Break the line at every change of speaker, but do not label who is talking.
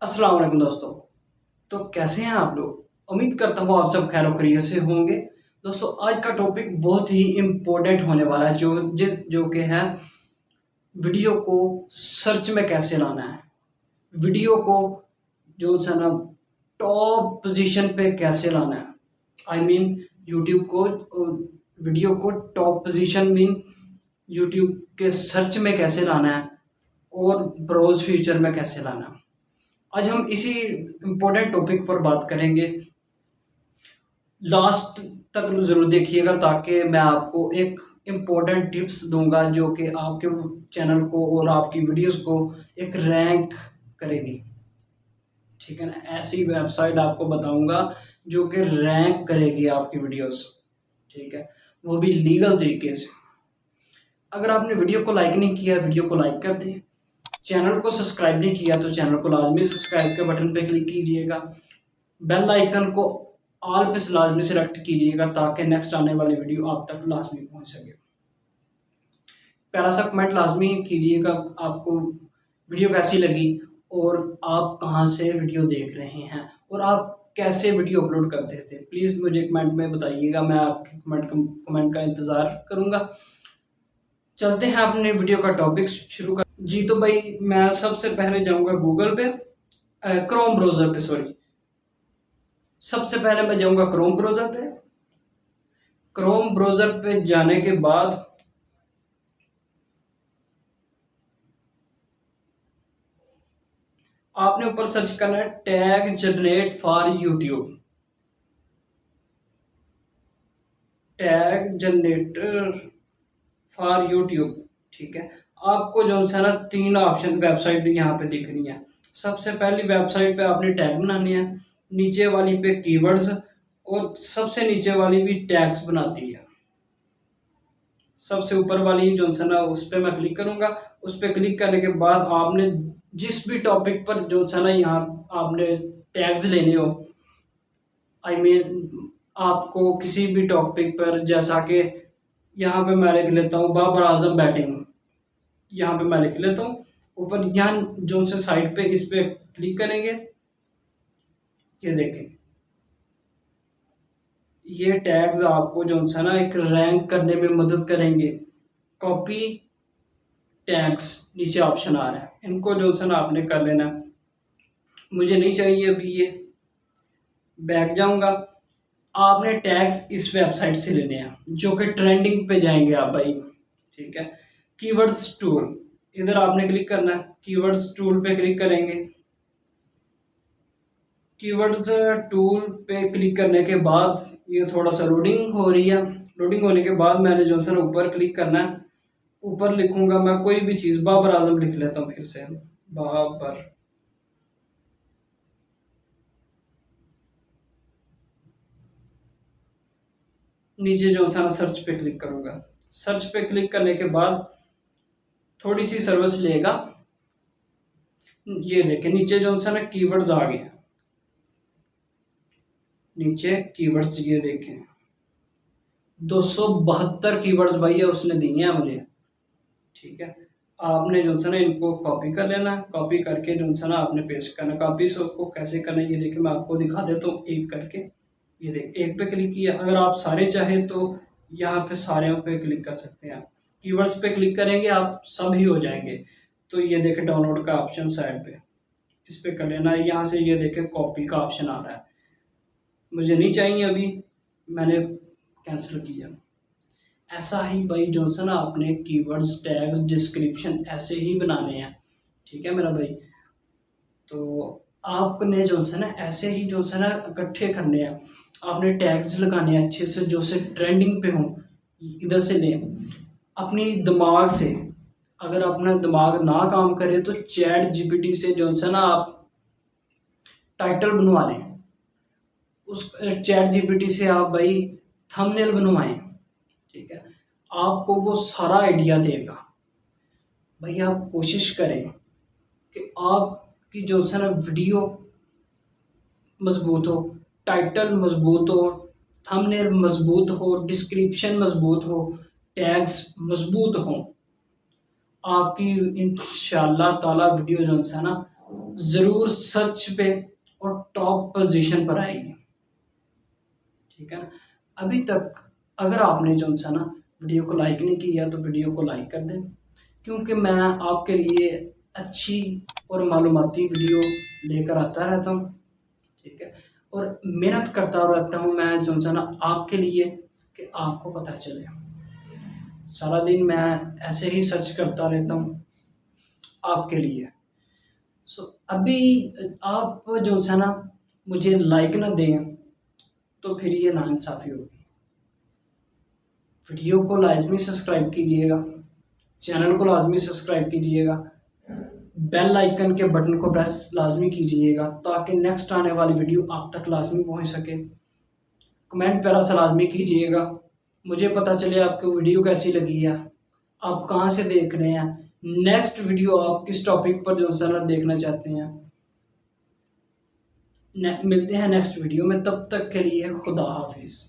अस्सलाम वालेकुम दोस्तों। तो कैसे हैं आप लोग? उम्मीद करता हूँ आप सब खैर खैरियत से होंगे। दोस्तों आज का टॉपिक बहुत ही इम्पोर्टेंट होने वाला है जो कि है वीडियो को सर्च में कैसे लाना है। वीडियो को जो है ना टॉप पोजीशन पे कैसे लाना है। आई मीन यूट्यूब को वीडियो को टॉप पोजीशन मीन यूट्यूब के सर्च में कैसे लाना है और ब्राउज़ फीचर में कैसे लाना है। आज हम इसी इम्पोर्टेंट टॉपिक पर बात करेंगे। लास्ट तक ज़रूर देखिएगा ताकि मैं आपको एक इम्पोर्टेंट टिप्स दूंगा जो कि आपके चैनल को और आपकी वीडियोस को एक रैंक करेगी। ठीक है ना, ऐसी वेबसाइट आपको बताऊंगा जो कि रैंक करेगी आपकी वीडियोस। ठीक है, वो भी लीगल तरीके से। अगर आपने वीडियो को लाइक नहीं किया, वीडियो को लाइक कर दें। चैनल को सब्सक्राइब नहीं किया तो चैनल को लाजमी सब्सक्राइब के बटन पे क्लिक कीजिएगा। बेल आइकन को ऑल पे लाजमी सेलेक्ट कीजिएगा ताकि नेक्स्ट आने वाली वीडियो आप तक लाजमी पहुंच सके। प्यारा सा कमेंट लाजमी कीजिएगा आपको वीडियो कैसी लगी और आप कहां से वीडियो देख रहे हैं और आप कैसे वीडियो अपलोड करते थे। प्लीज़ मुझे कमेंट में बताइएगा, मैं आपके कमेंट का इंतज़ार करूंगा। चलते हैं अपने वीडियो का टॉपिक शुरू कर। जी तो भाई मैं सबसे पहले जाऊंगा गूगल पे, क्रोम ब्राउज़र पे, सॉरी। सबसे पहले मैं जाऊंगा क्रोम ब्राउज़र पे। क्रोम ब्राउज़र पे जाने के बाद आपने ऊपर सर्च करना है tag generate for YouTube. Tag generator for YouTube. ठीक है, आपको जो है ना 3 ऑप्शन वेबसाइट यहाँ पे दिख रही है। सबसे पहली वेबसाइट पे आपने टैग बनानी है, नीचे वाली पे कीवर्ड्स और सबसे नीचे वाली भी टैग्स बनाती है। सबसे ऊपर वाली जो है ना उस पर मैं क्लिक करूंगा। उस पर क्लिक करने के बाद आपने जिस भी टॉपिक पर जो है ना यहाँ आपने टैग्स लेने हो। आई मीन आपको किसी भी टॉपिक पर, जैसा कि यहाँ पे मैं लिख लेता हूँ बाबर आजम बैटिंग, यहाँ पे मैं लिख लेता हूँ। ऊपर यहाँ जो से साइड पे इस पे क्लिक करेंगे, ये देखें ये टैग्स आपको जो है ना एक रैंक करने में मदद करेंगे। कॉपी टैग्स नीचे ऑप्शन आ रहा है, इनको जो है ना आपने कर लेना। मुझे नहीं चाहिए अभी, ये बैक जाऊंगा। आपने टैग्स इस वेबसाइट से लेने हैं जो कि ट्रेंडिंग पे जाएंगे आप भाई। ठीक है, कीवर्ड्स टूल, इधर आपने क्लिक करना है। कीवर्ड्स टूल पे क्लिक करेंगे। कीवर्ड्स टूल पे क्लिक करने के बाद ये थोड़ा सा लोडिंग हो रही है। लोडिंग होने के बाद मैंने जो है ऊपर क्लिक करना है। ऊपर लिखूंगा मैं कोई भी चीज़, बाबर आजम लिख लेता हूँ फिर से, बाबर। नीचे जो है ना सर्च पे क्लिक करूंगा। सर्च पे क्लिक करने के बाद थोड़ी सी सर्विस लेगा। ये देखें नीचे जो है ना कीवर्ड्स आ गए। नीचे कीवर्ड्स ये देखें 272 कीवर्ड्स भाई है उसने दिए हैं मुझे। ठीक है, आपने जो है ना इनको कॉपी कर लेना। कॉपी करके जो है ना आपने पेस्ट करना। कॉपी को कैसे करना है ये देखिए, मैं आपको दिखा देता हूँ एक करके। ये देख, एक पे क्लिक किया। अगर आप सारे चाहे तो यहाँ पे सारे पे क्लिक कर सकते हैं। कीवर्ड्स पे क्लिक करेंगे आप, सब ही हो जाएंगे। तो ये देखे डाउनलोड का ऑप्शन साइड पे, इस पे कर लेना है। यहाँ से ये देखे कॉपी का ऑप्शन आ रहा है, मुझे नहीं चाहिए अभी, मैंने कैंसिल किया। ऐसा ही भाई जो है ना आपने कीवर्ड्स टैग्स डिस्क्रिप्शन ऐसे ही बनाने हैं। ठीक है मेरा भाई, तो आपने जो है ना ऐसे ही जो है ना इकट्ठे करने हैं। आपने टैग्स लगाने हैं अच्छे से, जो से ट्रेंडिंग पे हों। इधर से लें अपनी दिमाग से। अगर अपना दिमाग ना काम करे तो चैट जीपीटी से जो है ना आप टाइटल बनवा लें। उस चैट जीपीटी से आप भाई थंबनेल बनवाएं। ठीक है, आपको वो सारा आइडिया देगा। भाई आप कोशिश करें कि आपकी जो है ना वीडियो मजबूत हो, टाइटल मजबूत हो, थंबनेल मजबूत हो, डिस्क्रिप्शन मजबूत हो, टैग्स मजबूत हो। आपकी इंशाल्लाह ताला वीडियो जो है ना ज़रूर सर्च पे और टॉप पोजीशन पर आएगी। ठीक है ना? अभी तक अगर आपने जो सा ना वीडियो को लाइक नहीं किया तो वीडियो को लाइक कर दें, क्योंकि मैं आपके लिए अच्छी और मालूमाती वीडियो लेकर आता रहता हूँ। ठीक है? और मेहनत करता रहता हूँ मैं जो सा ना आपके लिए, कि आपको पता चले। सारा दिन मैं ऐसे ही सर्च करता रहता हूँ आपके लिए। सो अभी आप जो सा ना मुझे लाइक ना दें तो फिर ये नाइंसाफ़ी होगी। वीडियो को लाज़मी सब्सक्राइब कीजिएगा, चैनल को लाज़मी सब्सक्राइब कीजिएगा, बेल आइकन के बटन को प्रेस लाज़मी कीजिएगा ताकि नेक्स्ट आने वाली वीडियो आप तक लाज़मी पहुँच सके। कमेंट प्यारा सा लाज़मी कीजिएगा, मुझे पता चले आपको वीडियो कैसी लगी है, आप कहाँ से देख रहे हैं, नेक्स्ट वीडियो आप किस टॉपिक पर जो है ना देखना चाहते हैं। मिलते हैं नेक्स्ट वीडियो में, तब तक के लिए खुदा हाफिज़।